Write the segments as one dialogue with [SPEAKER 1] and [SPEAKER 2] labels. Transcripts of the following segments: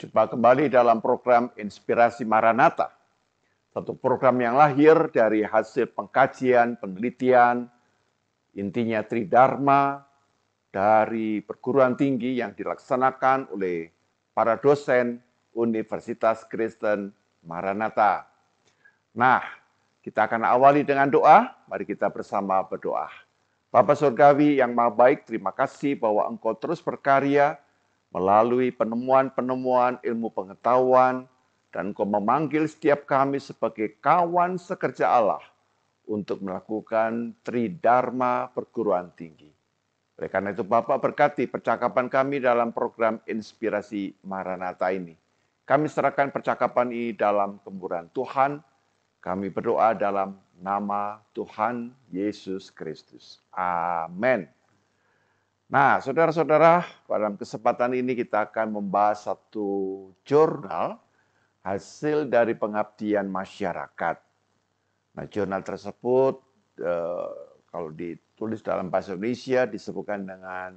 [SPEAKER 1] Jumpa kembali dalam program Inspirasi Maranatha. Satu program yang lahir dari hasil pengkajian, penelitian, intinya Tridharma dari perguruan tinggi yang dilaksanakan oleh para dosen Universitas Kristen Maranatha. Nah, kita akan awali dengan doa. Mari kita bersama berdoa. Bapa Surgawi yang Maha Baik, terima kasih bahwa Engkau terus berkarya melalui penemuan-penemuan ilmu pengetahuan, dan Engkau memanggil setiap kami sebagai kawan sekerja Allah untuk melakukan Tridharma perguruan tinggi. Oleh karena itu Bapak berkati percakapan kami dalam program Inspirasi Maranatha ini. Kami serahkan percakapan ini dalam kemurahan Tuhan. Kami berdoa dalam nama Tuhan Yesus Kristus. Amin. Nah, saudara-saudara, pada kesempatan ini kita akan membahas satu jurnal hasil dari pengabdian masyarakat. Nah, jurnal tersebut kalau ditulis dalam bahasa Indonesia disebutkan dengan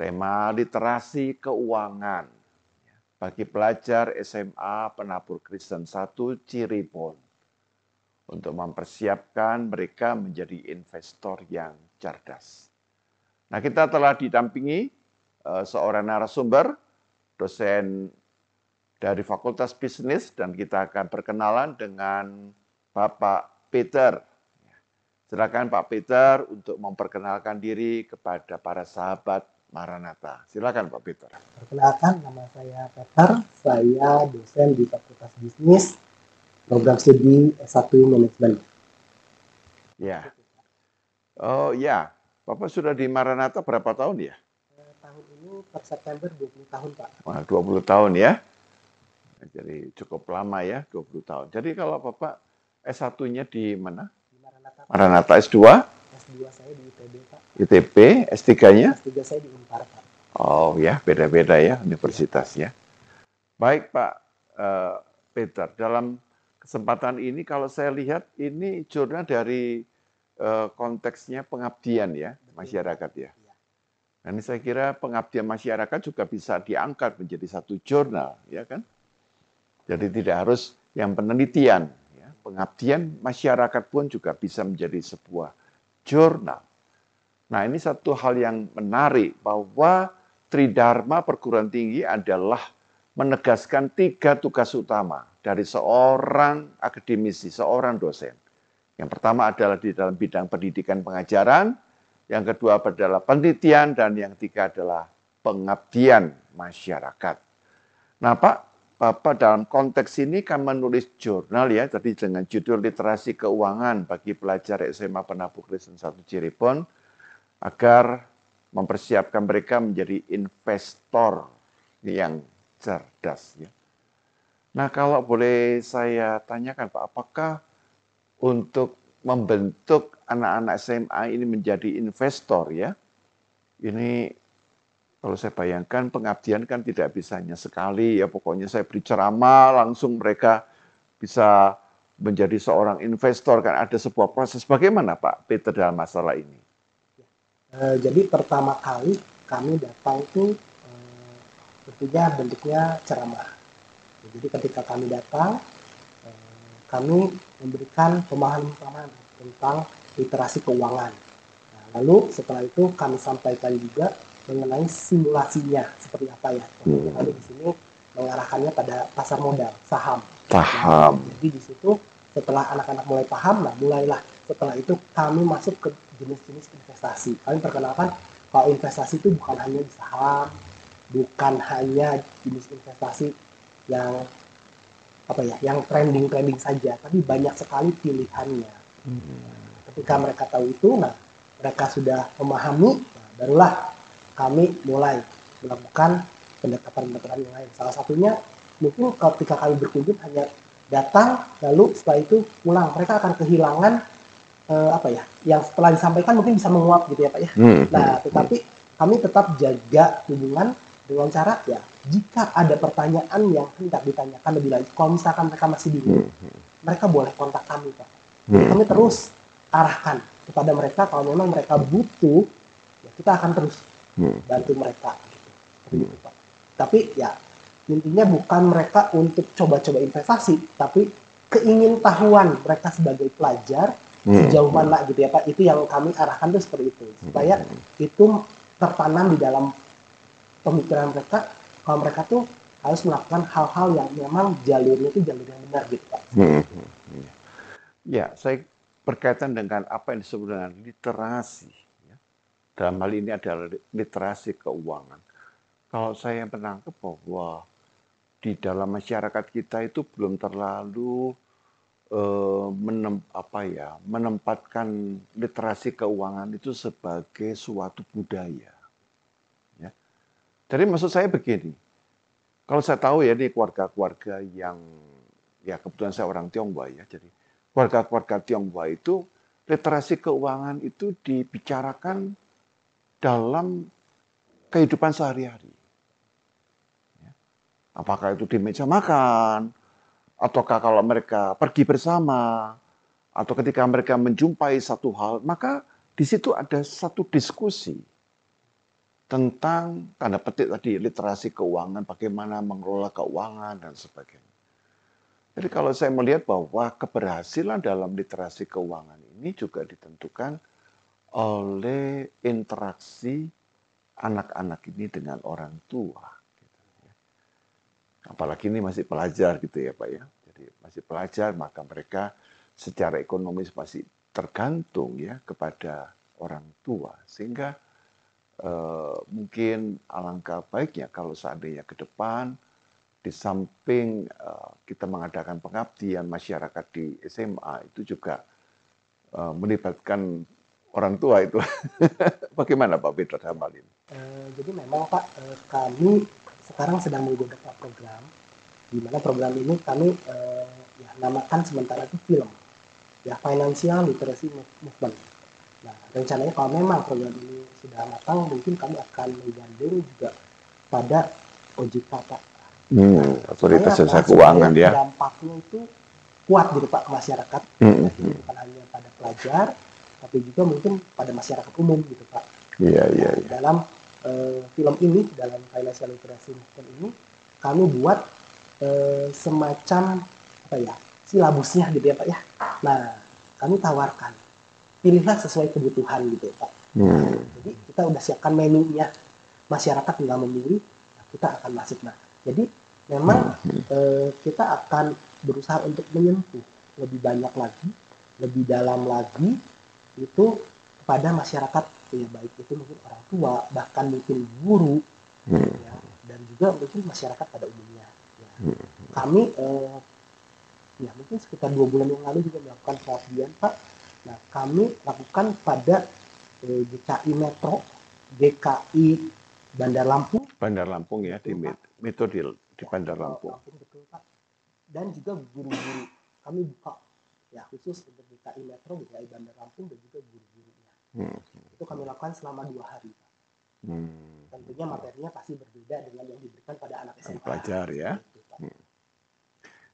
[SPEAKER 1] tema literasi keuangan bagi pelajar SMA Penabur Kristen 1 Cirebon untuk mempersiapkan mereka menjadi investor yang cerdas. Nah, kita telah didampingi seorang narasumber, dosen dari Fakultas Bisnis, dan kita akan berkenalan dengan Bapak Peter. Silakan Pak Peter untuk memperkenalkan diri kepada para sahabat Maranatha. Silakan Pak Peter.
[SPEAKER 2] Perkenalkan, nama saya Peter, saya dosen di Fakultas Bisnis, program studi S1 Manajemen.
[SPEAKER 1] Ya. Oh ya. Bapak sudah di Maranatha berapa tahun ya?
[SPEAKER 2] Tahun ini per September 20 tahun, Pak.
[SPEAKER 1] Wah, 20 tahun ya. Jadi cukup lama ya, 20 tahun. Jadi kalau Bapak S1-nya di mana?
[SPEAKER 2] Di Maranatha.
[SPEAKER 1] Maranatha S2?
[SPEAKER 2] S2 saya di ITB, Pak.
[SPEAKER 1] ITB, S3-nya?
[SPEAKER 2] S3 saya di Unpar, Pak.
[SPEAKER 1] Oh ya, beda-beda ya universitasnya. Baik Pak Peter, dalam kesempatan ini kalau saya lihat ini jurnal dari konteksnya pengabdian ya, masyarakat ya. Nah, ini saya kira pengabdian masyarakat juga bisa diangkat menjadi satu jurnal, ya kan? Jadi tidak harus yang penelitian, ya. Pengabdian masyarakat pun juga bisa menjadi sebuah jurnal. Nah, ini satu hal yang menarik bahwa Tridharma perguruan tinggi adalah menegaskan 3 tugas utama dari seorang akademisi, seorang dosen. Yang pertama adalah di dalam bidang pendidikan pengajaran, yang kedua adalah penelitian, dan yang ketiga adalah pengabdian masyarakat. Nah Pak, Bapak dalam konteks ini kan menulis jurnal ya, tadi dengan judul Literasi Keuangan bagi pelajar SMA Penabur Kristen 1 Cirebon, agar mempersiapkan mereka menjadi investor yang cerdas. Ya. Nah kalau boleh saya tanyakan Pak, apakah untuk membentuk anak-anak SMA ini menjadi investor ya. Ini kalau saya bayangkan pengabdian kan tidak bisa hanya sekali ya, pokoknya saya beri ceramah langsung mereka bisa menjadi seorang investor, kan ada sebuah proses. Bagaimana Pak Peter dalam masalah ini?
[SPEAKER 2] Jadi pertama kali kami datang itu tentunya bentuknya ceramah. Jadi ketika kami datang, kami memberikan pemahaman tentang literasi keuangan. Nah, lalu setelah itu kami sampaikan juga mengenai simulasinya seperti apa ya. Kami di sini mengarahkannya pada pasar modal, saham.
[SPEAKER 1] Paham.
[SPEAKER 2] Nah, jadi di situ setelah anak-anak mulai paham, nah mulailah setelah itu kami masuk ke jenis-jenis investasi. Kami perkenalkan kalau investasi itu bukan hanya di saham, bukan hanya jenis investasi yang yang trending saja, tapi banyak sekali pilihannya. Ketika mereka tahu itu, nah mereka sudah memahami, nah, barulah kami mulai melakukan pendekatan-pendekatan yang lain. Salah satunya mungkin ketika kami berkunjung hanya datang, lalu setelah itu pulang, mereka akan kehilangan yang setelah disampaikan mungkin bisa menguap gitu ya Pak ya. Nah, tetapi kami tetap jaga hubungan dengan cara ya, jika ada pertanyaan yang hendak ditanyakan lebih lanjut, kalau misalkan mereka masih bingung, mereka boleh kontak kami Pak. Kami terus arahkan kepada mereka, kalau memang mereka butuh, ya kita akan terus bantu mereka. Gitu, Pak. Tapi ya Intinya bukan mereka untuk coba-coba investasi, tapi keingintahuan mereka sebagai pelajar sejauh mana gitu ya Pak. Itu yang kami arahkan tuh seperti itu. Supaya itu tertanam di dalam pemikiran mereka, kalau mereka tuh harus melakukan hal-hal yang memang jalurnya itu jalur yang benar gitu Pak.
[SPEAKER 1] Ya, saya berkaitan dengan apa yang disebut dengan literasi. Ya. Dalam hal ini adalah literasi keuangan. Kalau saya menangkap bahwa di dalam masyarakat kita itu belum terlalu menempatkan literasi keuangan itu sebagai suatu budaya. Ya. Jadi maksud saya begini, kalau saya tahu ya ini keluarga-keluarga yang ya kebetulan saya orang Tionghoa ya, jadi keluarga-keluarga Tionghoa itu literasi keuangan itu dibicarakan dalam kehidupan sehari-hari. Apakah itu di meja makan, ataukah kalau mereka pergi bersama, atau ketika mereka menjumpai satu hal, maka di situ ada satu diskusi tentang tanda petik tadi literasi keuangan, bagaimana mengelola keuangan dan sebagainya. Jadi kalau saya melihat bahwa keberhasilan dalam literasi keuangan ini juga ditentukan oleh interaksi anak-anak ini dengan orang tua. Apalagi ini masih pelajar gitu ya Pak ya. Jadi masih pelajar maka mereka secara ekonomis masih tergantung ya kepada orang tua. Sehingga mungkin alangkah baiknya kalau seandainya ke depan di samping kita mengadakan pengabdian masyarakat di SMA itu juga melibatkan orang tua itu. Bagaimana Pak Peter dalam hal ini?
[SPEAKER 2] Jadi memang Pak, kami sekarang sedang menggodok program, di mana program ini kami ya, namakan sementara itu film, ya Financial Literacy Movement. Nah, rencananya kalau memang program ini sudah matang, mungkin kami akan menggandeng juga pada OJK Pak.
[SPEAKER 1] Otoritas
[SPEAKER 2] Supaya
[SPEAKER 1] Jasa
[SPEAKER 2] apa?
[SPEAKER 1] Keuangan
[SPEAKER 2] Supaya
[SPEAKER 1] ya.
[SPEAKER 2] dampaknya itu kuat gitu Pak ke masyarakat. Jadi bukan hanya pada pelajar, tapi juga mungkin pada masyarakat umum gitu Pak.
[SPEAKER 1] Iya.
[SPEAKER 2] Dalam film ini, dalam Financial Literacy Movement ini, kami buat semacam apa ya, silabusnya gitu ya Pak ya. Nah, kami tawarkan, pilihlah sesuai kebutuhan gitu ya Pak. Jadi kita udah siapkan menunya, masyarakat tinggal memilih, nah, kita akan masuk. Nah, jadi memang kita akan berusaha untuk menyentuh lebih banyak lagi, lebih dalam lagi itu kepada masyarakat ya, baik itu mungkin orang tua, bahkan mungkin guru, ya, dan juga mungkin masyarakat pada umumnya. Ya. Kami ya mungkin sekitar 2 bulan yang lalu juga melakukan pengabdian Pak. Nah kami lakukan pada GKI Metro, GKI Bandar Lampung.
[SPEAKER 1] Bandar Lampung ya, di metode di Bandar Lampung.
[SPEAKER 2] Betul Pak. Dan juga guru-guru kami buka ya khusus untuk GKI Metro, GKI Bandar Lampung dan juga guru-gurunya. Itu kami lakukan selama 2 hari Pak. Tentunya materinya pasti berbeda dengan yang diberikan pada anak SMA.
[SPEAKER 1] Pelajar ya.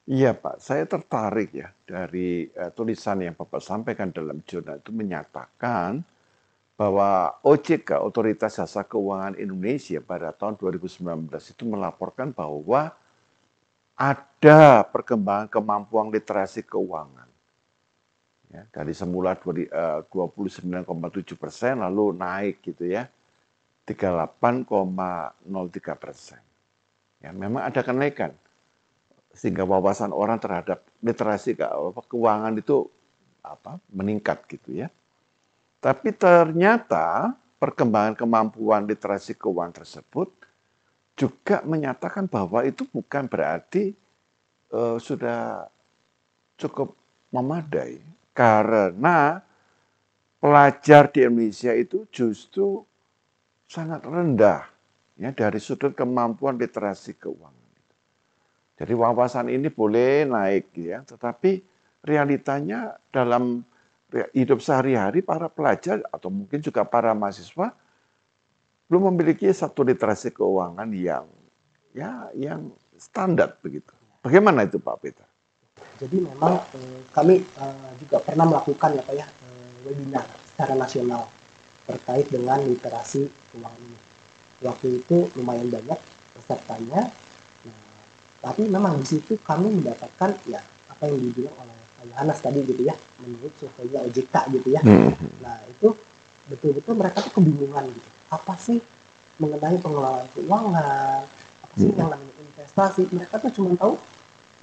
[SPEAKER 1] Iya Pak, saya tertarik ya dari tulisan yang Bapak sampaikan dalam jurnal itu menyatakan bahwa OJK, Otoritas Jasa Keuangan Indonesia pada tahun 2019 itu melaporkan bahwa ada perkembangan kemampuan literasi keuangan. Ya, dari semula 29,7% lalu naik gitu ya, 38,03%. Ya, memang ada kenaikan. Sehingga wawasan orang terhadap literasi keuangan itu meningkat gitu ya. Tapi ternyata perkembangan kemampuan literasi keuangan tersebut juga menyatakan bahwa itu bukan berarti sudah cukup memadai. Karena pelajar di Indonesia itu justru sangat rendah ya dari sudut kemampuan literasi keuangan. Jadi wawasan ini boleh naik ya, tetapi realitanya dalam hidup sehari-hari para pelajar atau mungkin juga para mahasiswa belum memiliki satu literasi keuangan yang standar begitu. Bagaimana itu Pak Peter?
[SPEAKER 2] Jadi memang kami juga pernah melakukan ya Pak ya webinar secara nasional terkait dengan literasi keuangan ini. Waktu itu lumayan banyak pesertanya. Nah, Tapi memang di situ kami mendapatkan ya apa yang dibilang oleh Pak Yohanes tadi gitu ya, menurut surveinya OJK gitu ya. Nah itu betul-betul mereka tuh kebingungan gitu. Apa sih mengenai pengelolaan keuangan? Apa sih yang namanya investasi? Mereka tuh cuma tahu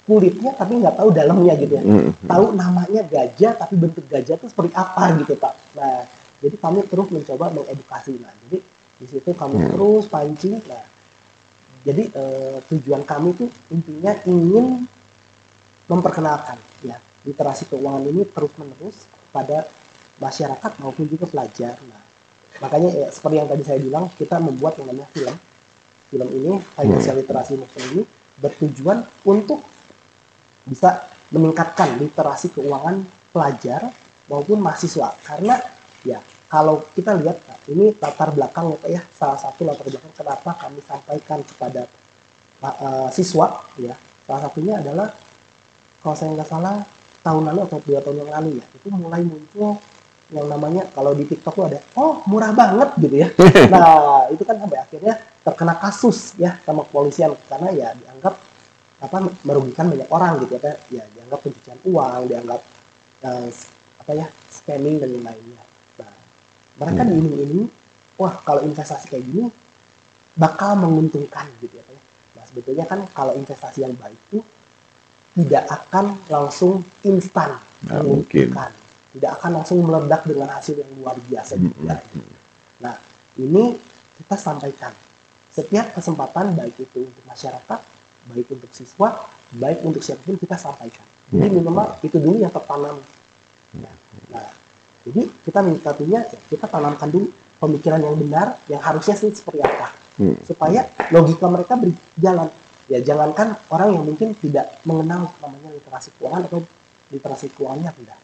[SPEAKER 2] kulitnya tapi nggak tahu dalamnya gitu ya. Tahu namanya gajah tapi bentuk gajah itu seperti apa gitu Pak. Nah jadi kami terus mencoba mengedukasi. Nah jadi di situ kami terus pancing. Nah jadi tujuan kami tuh intinya ingin memperkenalkan ya literasi keuangan ini terus menerus pada masyarakat maupun juga pelajar. Nah makanya ya, seperti yang tadi saya bilang kita membuat yang namanya film. Film ini Financial Literacy Movement ini bertujuan untuk bisa meningkatkan literasi keuangan pelajar maupun mahasiswa karena ya kalau kita lihat nah, ini latar belakang ya salah satu latar belakang kenapa kami sampaikan kepada siswa ya salah satunya adalah kalau saya nggak salah tahun lalu atau 2 tahun yang lalu ya itu mulai muncul yang namanya kalau di TikTok tuh ada oh murah banget gitu ya nah itu kan sampai akhirnya terkena kasus ya sama kepolisian karena ya dianggap apa merugikan banyak orang gitu ya dianggap pencucian uang dianggap uh, apa ya scamming dan lain-lainnya. Nah mereka diiming-iming wah kalau investasi kayak gini bakal menguntungkan gitu ya. Nah sebetulnya kan kalau investasi yang baik itu tidak akan langsung instan menguntungkan, tidak akan langsung meledak dengan hasil yang luar biasa juga. Nah ini kita sampaikan setiap kesempatan baik itu untuk masyarakat, baik untuk siswa, baik untuk siapapun kita sampaikan. Jadi minimal itu dulu yang tertanam. Nah, jadi kita menyikapinya, kita tanamkan dulu pemikiran yang benar, yang harusnya sih seperti apa, supaya logika mereka berjalan. Ya jangankan orang yang mungkin tidak mengenal namanya literasi keuangan atau literasi keuangannya tidak.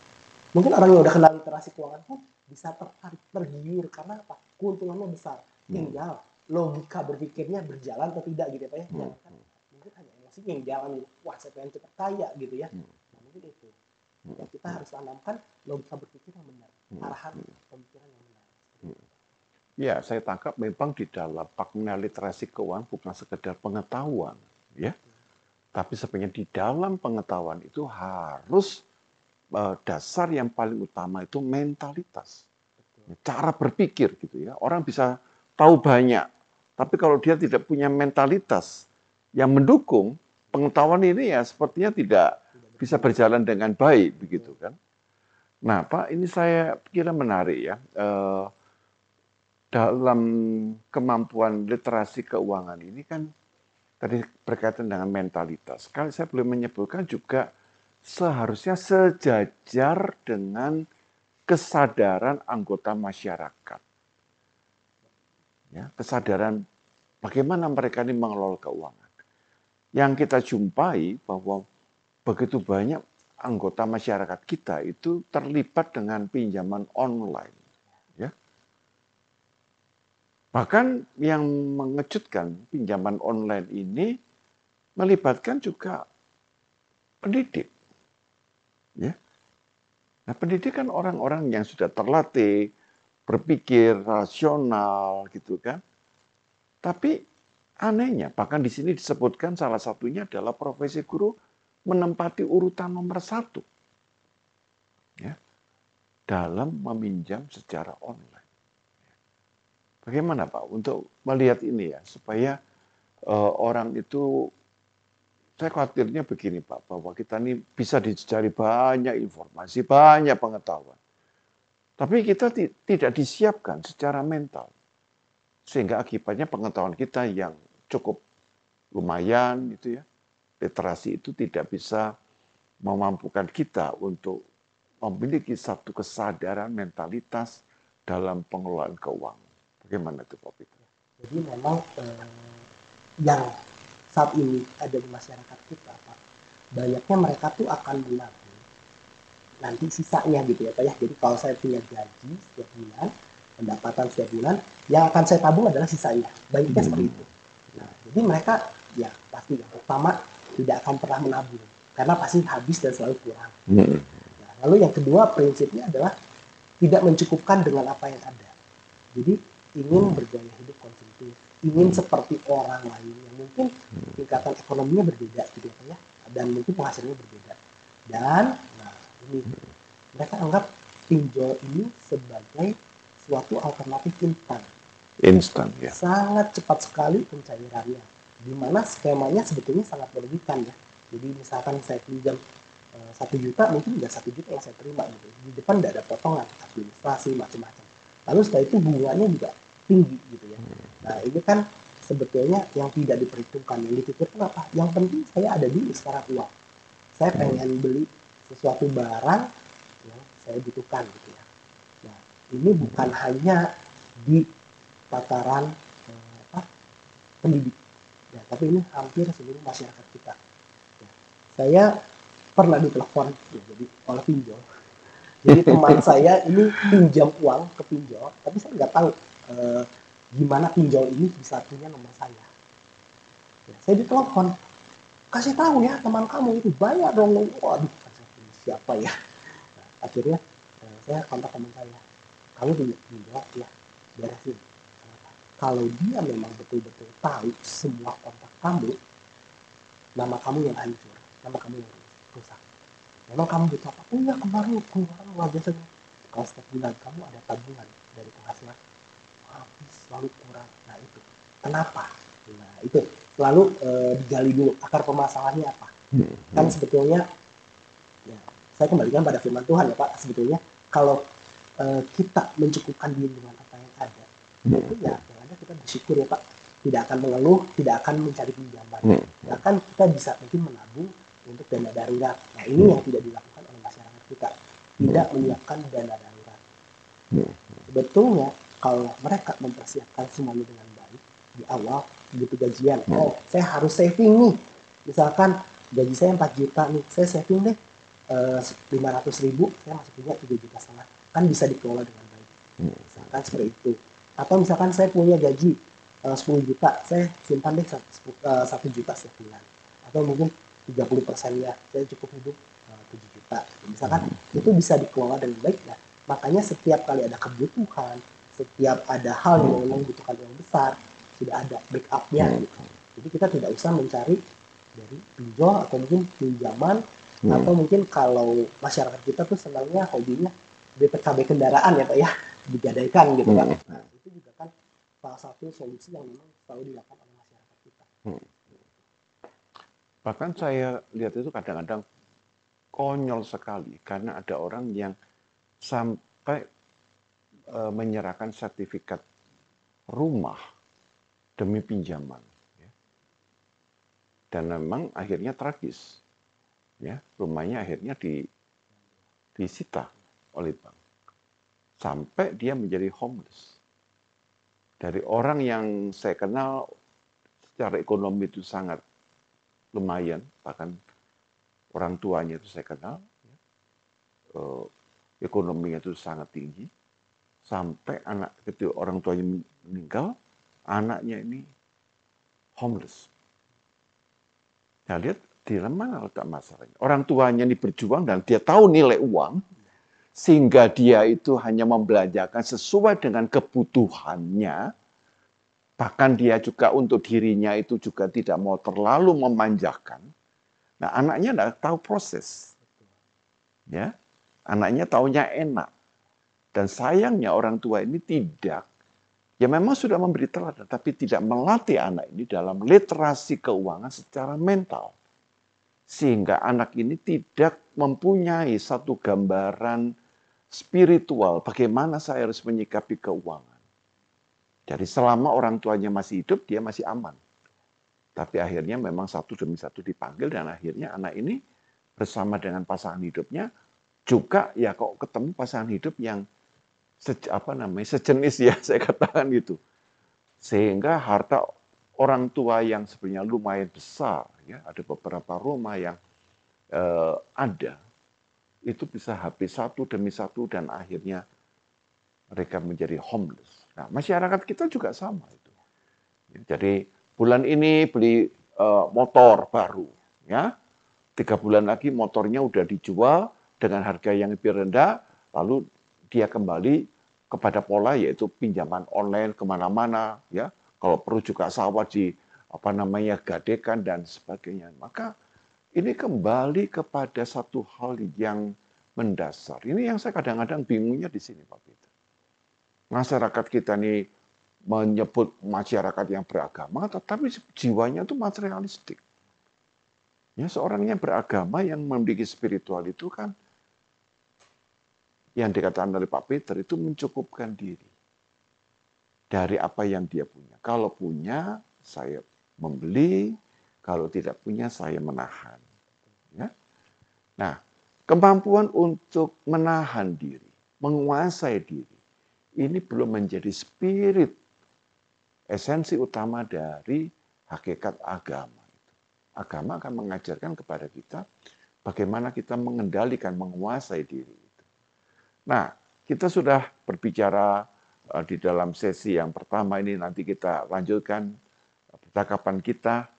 [SPEAKER 2] Mungkin orang yang udah kenal literasi keuangan pun bisa tertarik, tergiur karena apa? Keuntungannya besar. Tinggal logika berpikirnya berjalan atau tidak gitu ya Pak ya. Jangan mungkin hanya emosi yang jalan gitu. Wah saya pengen cepat kaya gitu ya. Nah, mungkin itu. Ya, kita harus tanamkan logika berpikir yang benar, arahan pemikiran yang benar.
[SPEAKER 1] Ya, saya tangkap memang di dalam makna literasi keuangan bukan sekedar pengetahuan, ya. Tapi sebenarnya di dalam pengetahuan itu harus dasar yang paling utama itu mentalitas. Cara berpikir gitu ya. Orang bisa tahu banyak, tapi kalau dia tidak punya mentalitas yang mendukung, pengetahuan ini ya sepertinya tidak bisa berjalan dengan baik begitu kan. Nah, Pak, ini saya kira menarik ya. Dalam kemampuan literasi keuangan ini kan tadi berkaitan dengan mentalitas. Kalau saya boleh menyebutkan juga seharusnya sejajar dengan kesadaran anggota masyarakat. Ya, kesadaran bagaimana mereka ini mengelola keuangan. Yang kita jumpai bahwa begitu banyak anggota masyarakat kita itu terlibat dengan pinjaman online. Ya. Bahkan yang mengejutkan pinjaman online ini melibatkan juga pendidik. Ya. Nah, pendidik kan orang-orang yang sudah terlatih, berpikir rasional gitu kan. Tapi anehnya, bahkan di sini disebutkan salah satunya adalah profesi guru menempati urutan nomor 1 ya, dalam meminjam secara online. Bagaimana Pak untuk melihat ini ya, supaya orang itu, saya khawatirnya begini Pak, bahwa kita ini bisa dicari banyak informasi, banyak pengetahuan. Tapi kita tidak disiapkan secara mental. Sehingga akibatnya pengetahuan kita yang cukup lumayan gitu ya, literasi itu tidak bisa memampukan kita untuk memiliki satu kesadaran mentalitas dalam pengelolaan keuangan. Bagaimana itu Pak Peter?
[SPEAKER 2] Jadi memang yang saat ini ada di masyarakat kita, Pak, banyaknya mereka tuh akan menabung nanti sisanya gitu ya Pak ya. Jadi kalau saya punya gaji setiap bulan, pendapatan setiap bulan, yang akan saya tabung adalah sisanya. Baiknya seperti itu. Nah, jadi mereka ya pasti yang pertama tidak akan pernah menabung karena pasti habis dan selalu kurang. Nah, lalu yang kedua prinsipnya adalah tidak mencukupkan dengan apa yang ada. Jadi ingin bergaya hidup konsumtif, ingin seperti orang lain yang mungkin tingkatan ekonominya berbeda gitu ya, dan mungkin penghasilannya berbeda. Dan nah ini mereka anggap pinjol ini sebagai suatu alternatif instan.
[SPEAKER 1] Instan ya.
[SPEAKER 2] Sangat cepat sekali pencairannya. Di mana skemanya sebetulnya sangat merugikan ya. Jadi misalkan saya pinjam 1 juta, mungkin nggak 1 juta yang saya terima gitu. Di depan tidak ada potongan, administrasi macam-macam. Lalu setelah itu bunganya juga tinggi gitu ya. Nah ini kan sebetulnya yang tidak diperhitungkan. Yang dipikirkan apa? Yang penting saya ada dulu sekarang uang. Saya pengen beli sesuatu barang yang saya butuhkan gitu ya. Nah ini bukan hanya di tataran pendidik, ya, tapi ini hampir seluruh masyarakat kita. Ya. Saya pernah ditelepon ya, jadi oleh pinjol. Jadi teman saya ini pinjam uang ke pinjol, tapi saya nggak tahu gimana pinjol ini bisa punya nomor saya. Ya, saya ditelepon, kasih tahu ya teman kamu itu bayar dong. Waduh, siapa ya? Nah, akhirnya saya kontak teman saya, kamu pinjol ya, beresin. Kalau dia memang betul-betul tahu semua kontak kamu, nama kamu yang hancur, nama kamu yang rusak. Memang kamu butuh apa? Oh iya kemarin luar biasa. Kalau setiap bulan kamu ada tabungan dari penghasilan, habis selalu kurang. Nah itu kenapa? Nah itu selalu digali dulu akar permasalahannya apa. Kan sebetulnya ya, saya kembalikan pada firman Tuhan ya Pak. Sebetulnya kalau kita mencukupkan diri dengan apa yang ada, itu ya yang ada kita bersyukur ya Pak. Tidak akan mengeluh, tidak akan mencari pinjaman. Bahkan kita bisa mungkin menabung untuk dana darurat. Nah ini yang tidak dilakukan oleh masyarakat kita. Tidak menyiapkan dana darurat. Sebetulnya kalau mereka mempersiapkan semuanya dengan baik di awal begitu gajian, oh saya harus saving nih. Misalkan gaji saya 4 juta nih, saya saving deh 500.000, saya masih punya 3,5 juta, kan bisa dikelola dengan baik. Misalkan seperti itu. Atau misalkan saya punya gaji 10 juta, saya simpan deh 1 juta setiap bulan. Atau mungkin 30%-nya saya cukup hidup 7 juta. Misalkan itu bisa dikelola dengan baik ya. Makanya setiap kali ada kebutuhan, setiap ada hal yang memang membutuhkan yang besar, sudah ada backup-nya gitu. Jadi kita tidak usah mencari dari pinjol atau mungkin pinjaman atau mungkin kalau masyarakat kita tuh senangnya hobinya BPKB kendaraan ya Pak ya, digadaikan gitu Pak. Nah itu juga kan salah satu solusi yang memang selalu dilakukan oleh masyarakat kita.
[SPEAKER 1] Bahkan saya lihat itu kadang-kadang konyol sekali karena ada orang yang sampai menyerahkan sertifikat rumah demi pinjaman. Dan memang akhirnya tragis. Ya, rumahnya akhirnya disita oleh bank. Sampai dia menjadi homeless. Dari orang yang saya kenal secara ekonomi itu sangat lumayan, bahkan orang tuanya itu saya kenal, ekonominya itu sangat tinggi, sampai anak ketika orang tuanya meninggal, anaknya ini homeless. Nah, lihat di mana letak masalahnya. Orang tuanya ini berjuang dan dia tahu nilai uang, sehingga dia itu hanya membelanjakan sesuai dengan kebutuhannya, bahkan dia juga untuk dirinya itu juga tidak mau terlalu memanjakan. Nah, anaknya tidak tahu proses. Ya, anaknya taunya enak. Dan sayangnya orang tua ini tidak, ya memang sudah memberi teladan, tapi tidak melatih anak ini dalam literasi keuangan secara mental. Sehingga anak ini tidak mempunyai satu gambaran spiritual bagaimana saya harus menyikapi keuangan. Jadi selama orang tuanya masih hidup, dia masih aman. Tapi akhirnya memang satu demi satu dipanggil dan akhirnya anak ini bersama dengan pasangan hidupnya juga ya kok ketemu pasangan hidup yang sejenis ya saya katakan itu. Sehingga harta orang tua yang sebenarnya lumayan besar, ya ada beberapa rumah yang ada, itu bisa habis satu demi satu dan akhirnya mereka menjadi homeless. Nah, masyarakat kita juga sama itu. Jadi bulan ini beli motor baru, ya 3 bulan lagi motornya udah dijual dengan harga yang lebih rendah, lalu dia kembali kepada pola yaitu pinjaman online kemana-mana, ya. Kalau perlu juga sawah di gadekan dan sebagainya. Maka ini kembali kepada satu hal yang mendasar. Ini yang saya kadang-kadang bingungnya di sini, Pak Peter. Masyarakat kita ini menyebut masyarakat yang beragama, tetapi jiwanya itu materialistik. Ya, seorang yang beragama yang memiliki spiritual itu kan yang dikatakan oleh Pak Peter itu mencukupkan diri dari apa yang dia punya. Kalau punya, saya membeli. Kalau tidak punya, saya menahan. Ya. Nah, kemampuan untuk menahan diri, menguasai diri, ini belum menjadi spirit, esensi utama dari hakikat agama. Agama akan mengajarkan kepada kita bagaimana kita mengendalikan, menguasai diri. Nah, kita sudah berbicara di dalam sesi yang pertama ini, nanti kita lanjutkan percakapan kita,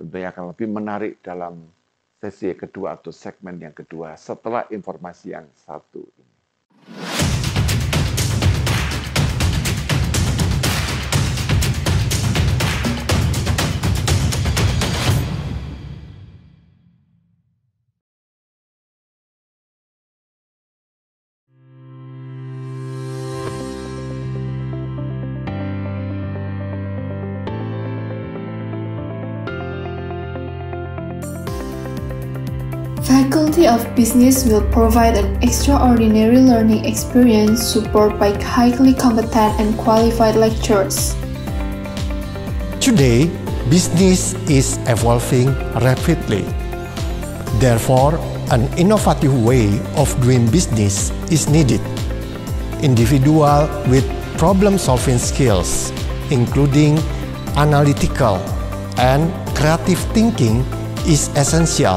[SPEAKER 1] tentunya akan lebih menarik dalam sesi kedua atau segmen yang kedua setelah informasi yang satu ini.
[SPEAKER 3] Faculty of Business will provide an extraordinary learning experience supported by highly competent and qualified lecturers.
[SPEAKER 4] Today, business is evolving rapidly. Therefore, an innovative way of doing business is needed. Individuals with problem-solving skills, including analytical and creative thinking, is essential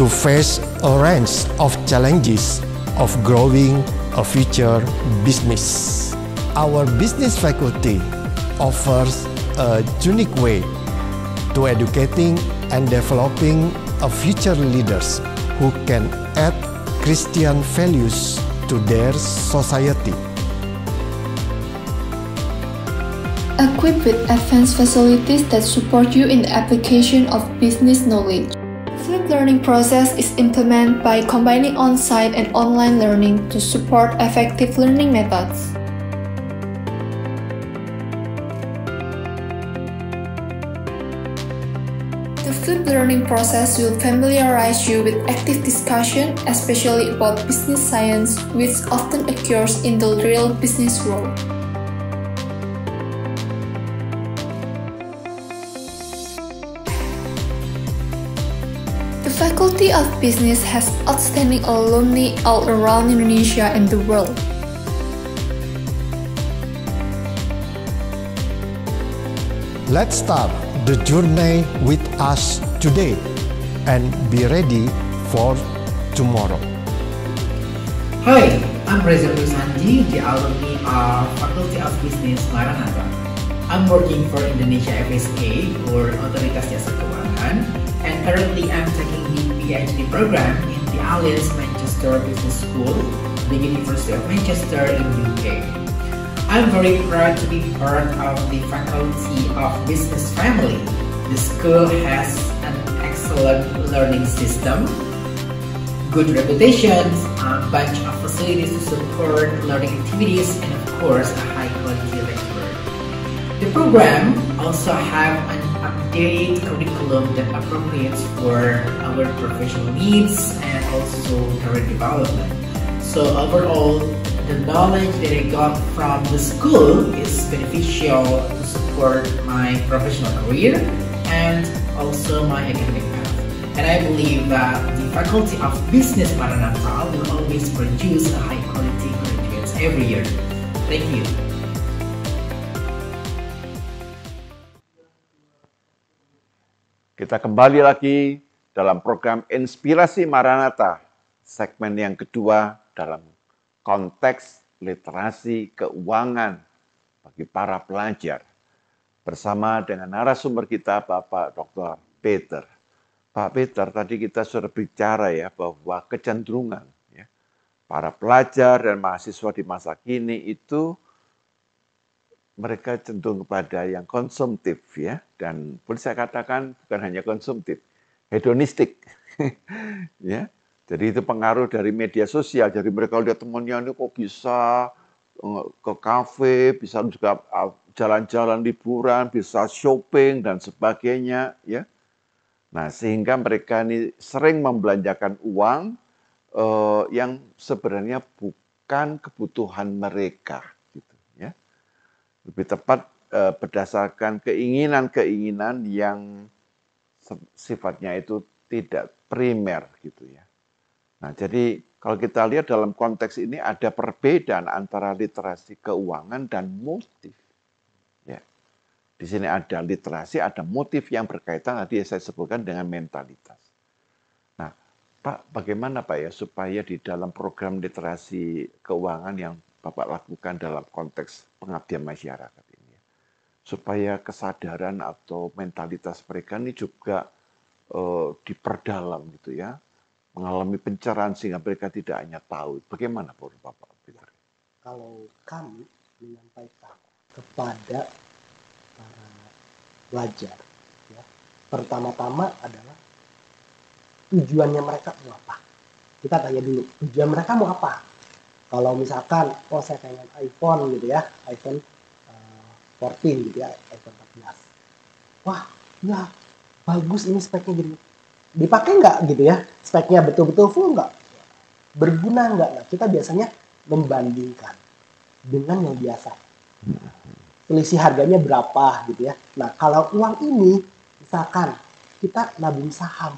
[SPEAKER 4] to face a range of challenges of growing a future business. Our business faculty offers a unique way to educating and developing a future leaders who can add Christian values to their society.
[SPEAKER 3] Equipped with advanced facilities that support you in the application of business knowledge. Flipped learning process is implemented by combining on-site and online learning to support effective learning methods. The flipped learning process will familiarize you with active discussion, especially about business science, which often occurs in the real business world. The Faculty of Business has outstanding alumni all around Indonesia and the world.
[SPEAKER 4] Let's start the journey with us today and be ready for tomorrow.
[SPEAKER 5] Hi, I'm Reza Sanji, the alumni of Faculty of Business Maranatha. I'm working for Indonesia FSA or Otoritas Jasa Keuangan, and currently I'm taking the PhD program in the Alliance Manchester Business School, the University of Manchester in UK. I'm very proud to be part of the Faculty of Business family. The school has an excellent learning system, good reputation, a bunch of facilities to support learning activities, and of course, a high-quality lecturer. The program also have an updated curriculum that appropriates for our professional needs and also career development. So overall, the knowledge that I got from the school is beneficial to support my professional career and also my academic path. And I believe that the Faculty of Business Maranatha will always produce a high quality graduates every year. Thank you.
[SPEAKER 1] Kita kembali lagi dalam program Inspirasi Maranatha, segmen yang kedua dalam konteks literasi keuangan bagi para pelajar. Bersama dengan narasumber kita, Bapak Dr. Peter. Pak Peter, tadi kita sudah bicara ya bahwa kecenderungan ya, para pelajar dan mahasiswa di masa kini itu mereka cenderung kepada yang konsumtif ya, dan boleh saya katakan bukan hanya konsumtif, hedonistik. Ya. Jadi itu pengaruh dari media sosial. Jadi mereka lihat temannya ini kok bisa ke kafe, bisa juga jalan-jalan liburan, bisa shopping dan sebagainya ya. Nah, sehingga mereka ini sering membelanjakan uang yang sebenarnya bukan kebutuhan mereka gitu ya. Lebih tepat berdasarkan keinginan-keinginan yang sifatnya itu tidak primer gitu ya. Nah, jadi kalau kita lihat dalam konteks ini ada perbedaan antara literasi keuangan dan motif. Ya. Di sini ada literasi, ada motif yang berkaitan tadi saya sebutkan dengan mentalitas. Nah, Pak, bagaimana Pak ya supaya di dalam program literasi keuangan yang Bapak lakukan dalam konteks pengabdian masyarakat ini, supaya kesadaran atau mentalitas mereka ini juga diperdalam gitu ya, mengalami pencerahan sehingga mereka tidak hanya tahu. Bagaimana Pak Peter?
[SPEAKER 2] Kalau kami menyampaikan kepada para pelajar, ya, pertama-tama adalah tujuannya mereka mau apa. Kita tanya dulu, tujuan mereka mau apa. Kalau misalkan, oh saya pengen iPhone gitu ya, iPhone 14 gitu ya, iPhone 14. Wah, ya bagus ini speknya gini. Dipakai nggak gitu ya, speknya betul-betul full nggak, berguna nggak. Nah, kita biasanya membandingkan dengan yang biasa, selisih harganya berapa gitu ya. Nah, kalau uang ini misalkan kita nabung saham,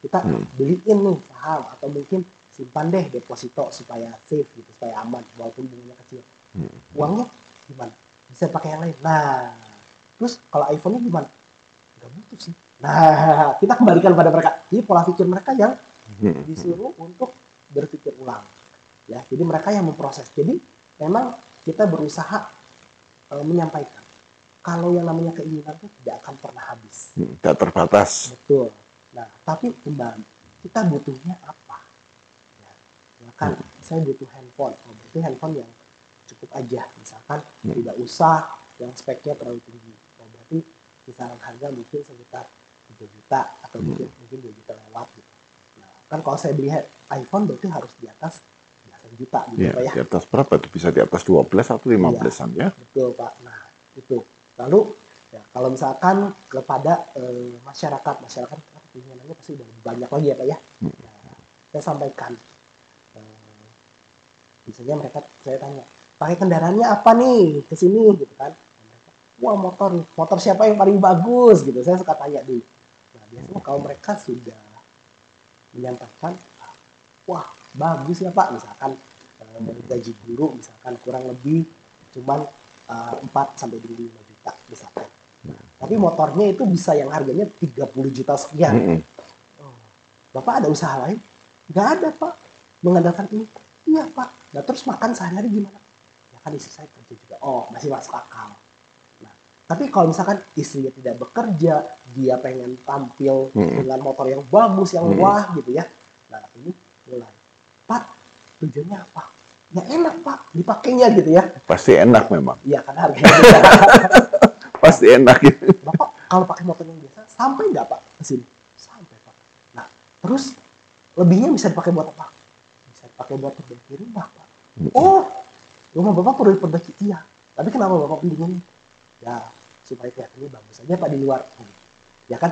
[SPEAKER 2] kita beliin nih saham, atau mungkin simpan deh deposito supaya safe gitu, supaya aman walaupun bunganya kecil. Uangnya gimana, bisa pakai yang lain. Nah, terus kalau iPhone-nya gimana, nggak butuh sih. Nah, kita kembalikan pada mereka. Jadi pola pikir mereka yang disuruh untuk berpikir ulang. Ya, jadi mereka yang memproses. Jadi memang kita berusaha menyampaikan kalau yang namanya keinginan itu tidak akan pernah habis.
[SPEAKER 1] Tidak terbatas.
[SPEAKER 2] Betul. Nah, tapi kembali kita butuhnya apa? Ya kan, saya butuh handphone. Oh, berarti handphone yang cukup aja. Misalkan tidak usah yang speknya terlalu tinggi. Oh, berarti kisaran harga mungkin sekitar 3 juta atau mungkin 2 juta lewat gitu. Nah, kan kalau saya beli iPhone berarti harus di atas belasan juta gitu
[SPEAKER 1] Ya,
[SPEAKER 2] Pak ya.
[SPEAKER 1] di atas berapa? Bisa di atas 12 atau 15-an ya.
[SPEAKER 2] Betul Pak. Nah, itu. Lalu ya kalau misalkan kepada masyarakat keinginannya pasti udah banyak lagi ya Pak ya. Nah, saya sampaikan misalnya saya tanya, pakai kendaraannya apa nih ke sini gitu kan. Wah, motor siapa yang paling bagus gitu, saya suka tanya dulu. Nah, biasanya kalau mereka sudah menyampaikan, wah bagus ya Pak, misalkan gaji guru misalkan kurang lebih cuman 4-5 juta misalkan. Tapi motornya itu bisa yang harganya 30 juta sekian. Oh, Bapak ada usaha lain? Nggak ada Pak, mengandalkan ini. Iya Pak. Nah, terus makan sehari-hari gimana? Ya kan istri saya kerja juga. Oh, masih masuk akal. Tapi kalau misalkan istrinya tidak bekerja, dia pengen tampil dengan motor yang bagus, yang wah gitu ya. Nah, ini mulai. Pak, tujuannya apa? Ya enak Pak, dipakainya gitu ya.
[SPEAKER 1] Pasti enak memang.
[SPEAKER 2] Iya, kan harganya juga.
[SPEAKER 1] Pasti enak gitu.
[SPEAKER 2] Bapak, kalau pakai motor yang biasa, sampai nggak Pak ke sini? Sampai Pak. Nah, terus lebihnya bisa dipakai buat apa? Bisa dipakai buat perbaiki rumah Pak. Oh, rumah Bapak perlu diperbaiki? Iya. Tapi kenapa Bapak pilih ini? Ya, supaya kelihatannya bagus aja Pak di luar. Ya kan,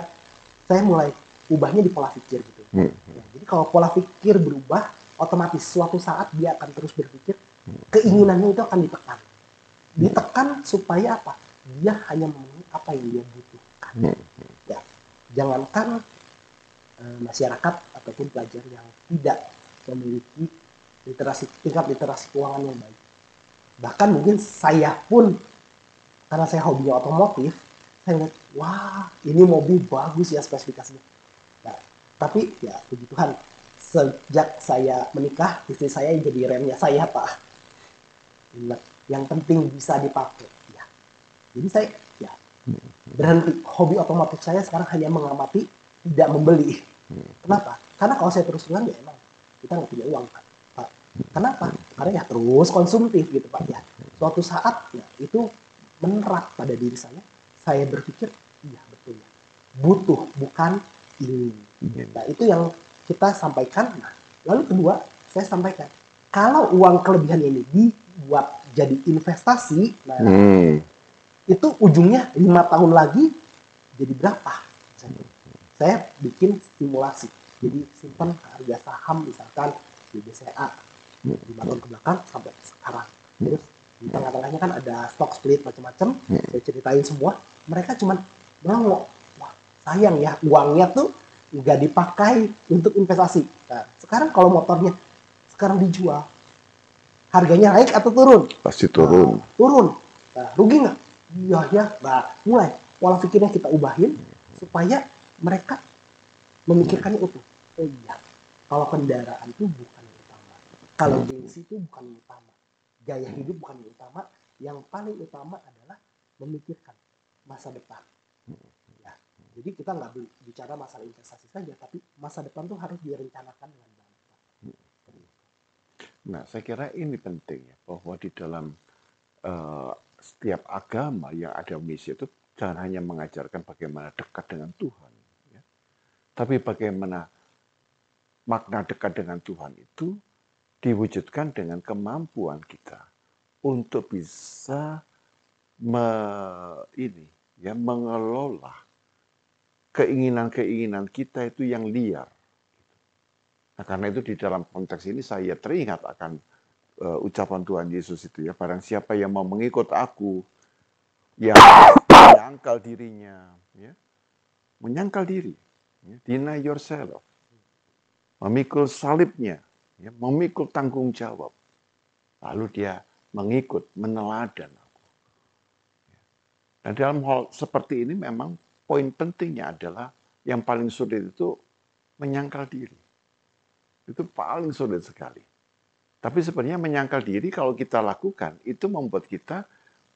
[SPEAKER 2] saya mulai ubahnya di pola pikir gitu. Ya, jadi kalau pola pikir berubah, otomatis suatu saat dia akan terus berpikir, keinginannya itu akan ditekan. Ditekan supaya apa? Dia hanya memenuhi apa yang dia butuhkan. Ya, jangankan masyarakat ataupun pelajar yang tidak memiliki tingkat literasi keuangan yang baik. Bahkan mungkin saya pun, karena saya hobinya otomotif, saya lihat, wah ini mobil bagus ya spesifikasinya. Nah, tapi ya puji Tuhan, sejak saya menikah, istri saya yang jadi remnya saya Pak. Yang penting bisa dipakai. Ya. Jadi saya ya berhenti. Hobi otomotif saya sekarang hanya mengamati, tidak membeli. Kenapa? Karena kalau saya terus ulang ya emang kita nggak punya uang Pak. Kenapa? Karena ya terus konsumtif gitu Pak ya. Suatu saat ya itu menerap pada diri saya berpikir iya betul ya, butuh bukan ingin. Nah itu yang kita sampaikan. Nah, lalu kedua saya sampaikan, kalau uang kelebihan ini dibuat jadi investasi, nah itu ujungnya 5 tahun lagi jadi berapa? Saya bikin stimulasi. Jadi simpan harga saham misalkan di BCA 5 tahun ke belakang sampai sekarang. Terus di tengah-tengahnya kan ada stock split macam-macam. Saya ceritain semua. Mereka cuman melongo. Wah, sayang ya uangnya tuh nggak dipakai untuk investasi. Nah, sekarang kalau motornya sekarang dijual, harganya naik atau turun?
[SPEAKER 1] Pasti turun.
[SPEAKER 2] Turun. Nah, rugi nggak? Iya ya. Nah, mulai pola pikirnya kita ubahin supaya mereka memikirkannya utuh. Oh iya, kalau kendaraan itu bukan yang utama, kalau gengsi itu bukan yang utama, gaya hidup bukan yang utama, yang paling utama adalah memikirkan masa depan. Ya, jadi kita nggak bicara masalah investasi saja, tapi masa depan tuh harus direncanakan dengan baik.
[SPEAKER 1] Nah, saya kira ini penting ya, bahwa di dalam setiap agama yang ada misi itu jangan hanya mengajarkan bagaimana dekat dengan Tuhan, ya, tapi bagaimana makna dekat dengan Tuhan itu diwujudkan dengan kemampuan kita untuk bisa mengelola keinginan-keinginan kita itu yang liar. Nah, karena itu di dalam konteks ini saya teringat akan ucapan Tuhan Yesus itu ya, barang siapa yang mau mengikut aku, yang menyangkal dirinya, ya, menyangkal diri, ya, deny yourself, memikul salibnya, ya, memikul tanggung jawab, lalu dia mengikut, meneladan aku. Nah, dalam hal seperti ini memang poin pentingnya adalah yang paling sulit itu menyangkal diri. Itu paling sulit sekali. Tapi sebenarnya menyangkal diri kalau kita lakukan, itu membuat kita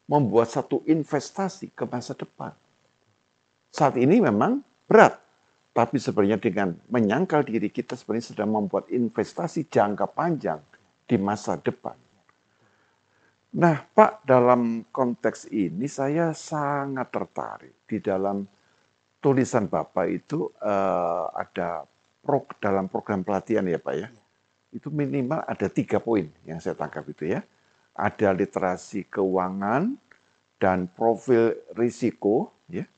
[SPEAKER 1] membuat satu investasi ke masa depan. Saat ini memang berat, tapi sebenarnya dengan menyangkal diri kita sebenarnya sedang membuat investasi jangka panjang di masa depan. Nah, Pak, dalam konteks ini saya sangat tertarik. Di dalam tulisan Bapak itu ada dalam program pelatihan ya Pak ya. Itu minimal ada 3 poin yang saya tangkap itu ya. Ada literasi keuangan dan profil risiko, ya.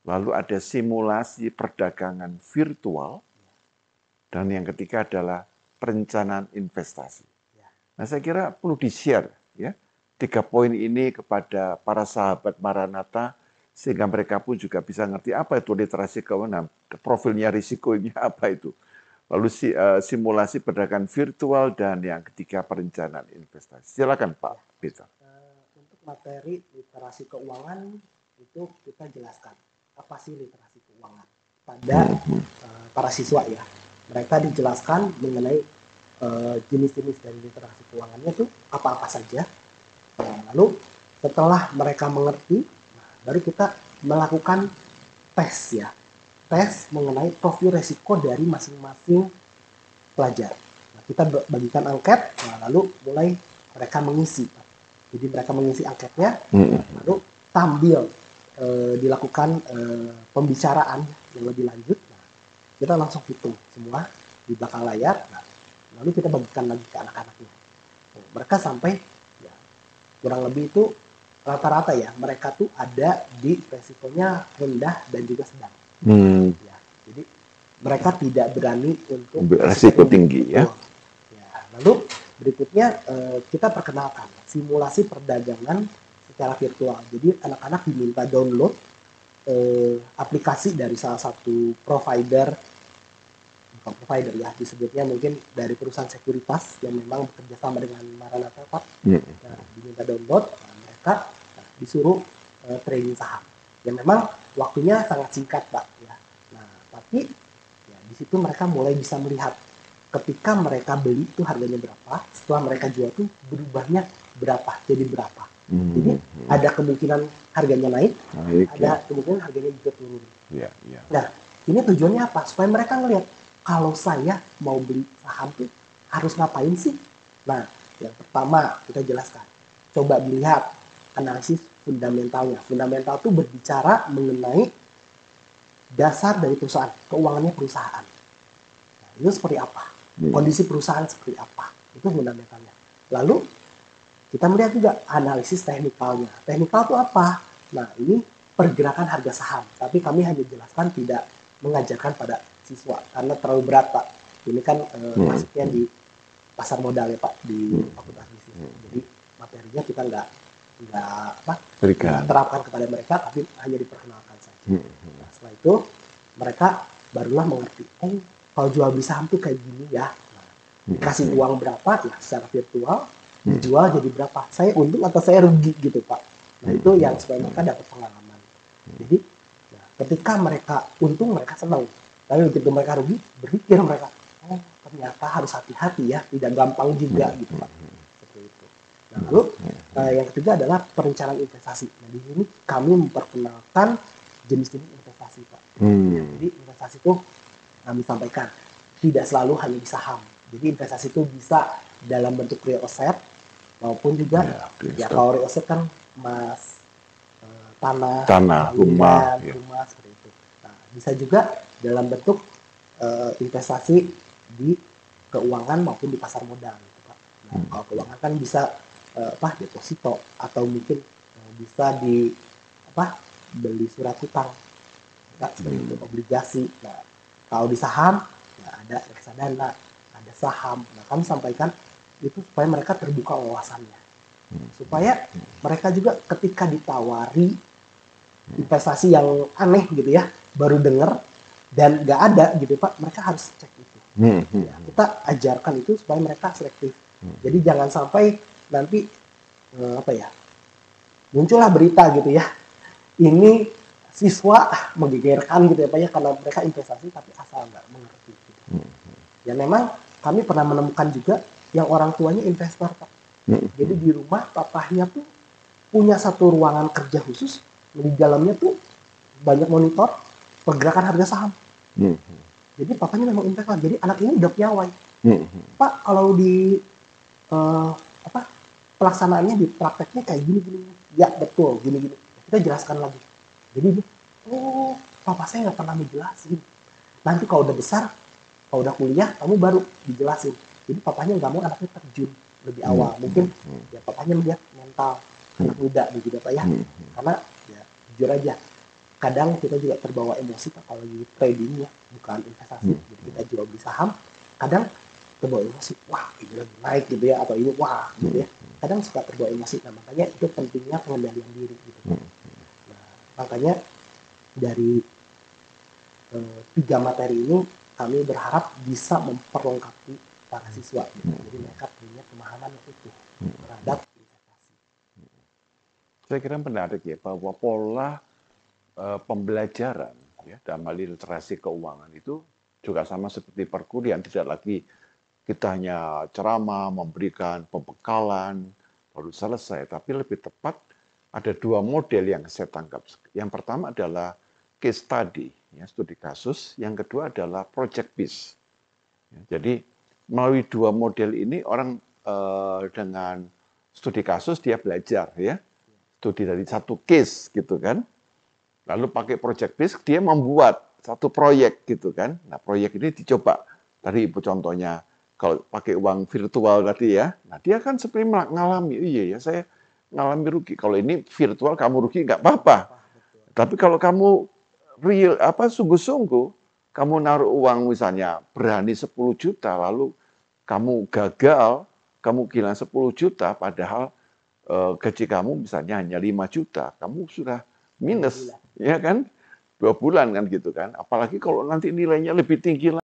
[SPEAKER 1] Lalu ada simulasi perdagangan virtual, dan yang ketiga adalah perencanaan investasi. Nah, saya kira perlu di-share ya 3 poin ini kepada para sahabat Maranatha sehingga mereka pun juga bisa ngerti apa itu literasi keuangan, profilnya risikonya apa itu. Lalu simulasi perdagangan virtual dan yang ketiga perencanaan investasi. Silakan Pak Peter.
[SPEAKER 2] Untuk materi literasi keuangan itu kita jelaskan apa sih literasi keuangan pada para siswa ya. Mereka dijelaskan mengenai jenis-jenis dari literasi keuangannya itu apa-apa saja. Lalu setelah mereka mengerti, baru kita melakukan tes ya. Tes mengenai profil resiko dari masing-masing pelajar. Nah, kita bagikan angket, lalu mulai mereka mengisi. Jadi mereka mengisi angketnya, lalu sambil dilakukan pembicaraan yang lebih lanjut, nah, kita langsung hitung semua di belakang layar, nah, lalu kita bagikan lagi ke anak-anaknya. Nah, mereka sampai ya, kurang lebih itu rata-rata ya, mereka tuh ada di resikonya rendah dan juga sedang. Ya, jadi mereka tidak berani untuk
[SPEAKER 1] resiko tinggi ya.
[SPEAKER 2] Lalu berikutnya kita perkenalkan simulasi perdagangan secara virtual. Jadi anak-anak diminta download aplikasi dari salah satu provider ya, disebutnya mungkin dari perusahaan sekuritas yang memang bekerja sama dengan Maranatha Pak. Nah, diminta download, mereka disuruh trading saham. Yang memang waktunya sangat singkat Pak ya. Nah, tapi ya, di situ mereka mulai bisa melihat ketika mereka beli itu harganya berapa, setelah mereka jual itu berubahnya berapa, jadi berapa. Jadi ada kemungkinan harganya naik, ada kemungkinan harganya juga turun. Nah, ini tujuannya apa? Supaya mereka ngelihat kalau saya mau beli saham tuh harus ngapain sih? Nah, yang pertama kita jelaskan. Coba dilihat analisis fundamentalnya. Fundamental itu berbicara mengenai dasar dari perusahaan, keuangannya perusahaan. Nah, itu seperti apa? Kondisi perusahaan seperti apa? Itu fundamentalnya. Lalu kita melihat juga analisis teknikalnya. Teknikal itu apa? Nah, ini pergerakan harga saham. Tapi kami hanya jelaskan, tidak mengajarkan pada siswa karena terlalu berat, Pak. Ini kan masuknya di pasar modal ya, Pak, di fakultas bisnis. Jadi materinya kita nggak terapkan kepada mereka, tapi hanya diperkenalkan saja. Nah, setelah itu mereka barulah mengerti, kalau jual beli saham tuh kayak gini ya. Nah, dikasih uang berapa ya secara virtual, dijual jadi berapa, saya untung atau saya rugi gitu, Pak. Nah, itu yang supaya mereka dapat pengalaman. Jadi ya, ketika mereka untung mereka senang, tapi begitu mereka rugi berpikir mereka, ternyata harus hati-hati ya, tidak gampang juga gitu, Pak. Seperti itu. Nah, lalu yang ketiga adalah perencanaan investasi. Nah, di sini kami memperkenalkan jenis-jenis investasi, Pak. Jadi investasi itu kami sampaikan tidak selalu hanya di saham. Jadi investasi itu bisa dalam bentuk real asset maupun juga ya kalau real asset kan emas, tanah,
[SPEAKER 1] rumah
[SPEAKER 2] seperti itu. Nah, bisa juga dalam bentuk investasi di keuangan maupun di pasar modal, gitu, Pak. Nah, kalau keuangan kan bisa deposito atau mungkin bisa di beli surat hutang, seperti itu, obligasi. Nah, kalau di saham ya ada reksadana, ada saham. Nah, kami sampaikan itu supaya mereka terbuka wawasannya, supaya mereka juga ketika ditawari investasi yang aneh gitu ya, baru dengar dan nggak ada gitu, Pak, mereka harus cek itu. Ya, kita ajarkan itu supaya mereka selektif. Jadi jangan sampai nanti muncullah berita gitu ya, ini siswa menggegerkan gitu ya, Pak ya, karena mereka investasi tapi asal nggak mengerti gitu. Ya memang kami pernah menemukan juga yang orang tuanya investor, Pak. Jadi di rumah papahnya tuh punya satu ruangan kerja khusus, di dalamnya tuh banyak monitor pergerakan harga saham. Jadi papanya memang investor, jadi anak ini udah piawai. Pak, kalau di pelaksanaannya di prakteknya kayak gini. Ya betul, gini. Kita jelaskan lagi. Jadi papa saya nggak pernah menjelasin. Nanti kalau udah besar, kalau udah kuliah, kamu baru dijelasin. Jadi papanya nggak mau anaknya terjun lebih awal. Mungkin ya papanya melihat mental anak muda begitu, Pak ya. Karena ya jujur aja, kadang kita juga terbawa emosi, Pak, kalau di trading ya, bukan investasi. Jadi kita jual beli saham, kadang terbawa emosi, wah ini lagi naik gitu ya, atau ini wah gitu ya. Kadang suka terbawa emosi. Nah, makanya itu pentingnya pengendalian diri gitu, Pak. Nah, makanya dari 3 materi ini kami berharap bisa memperlengkapi para siswa gitu. Jadi mereka punya pemahaman yang utuh terhadap investasi.
[SPEAKER 1] Saya kira menarik ya, bahwa pola pembelajaran ya dalam hal literasi keuangan itu juga sama seperti perkuliahan, tidak lagi kita hanya ceramah, memberikan pembekalan, baru selesai, tapi lebih tepat ada 2 model yang saya tangkap. Yang pertama adalah case study, ya, studi kasus. Yang kedua adalah project based. Ya, jadi melalui 2 model ini orang dengan studi kasus dia belajar ya, studi dari satu case gitu kan. Lalu pakai project based dia membuat satu proyek gitu kan. Nah, proyek ini dicoba. Tadi Ibu contohnya kalau pakai uang virtual tadi ya. Nah, dia kan seperti mengalami, iya ya saya ngalami rugi. Kalau ini virtual kamu rugi nggak apa-apa. Tapi kalau kamu real sungguh-sungguh kamu naruh uang misalnya berani 10 juta lalu kamu gagal, kamu kehilangan 10 juta padahal gaji kamu misalnya hanya 5 juta, kamu sudah minus, ya kan? 2 bulan kan gitu kan. Apalagi kalau nanti nilainya lebih tinggi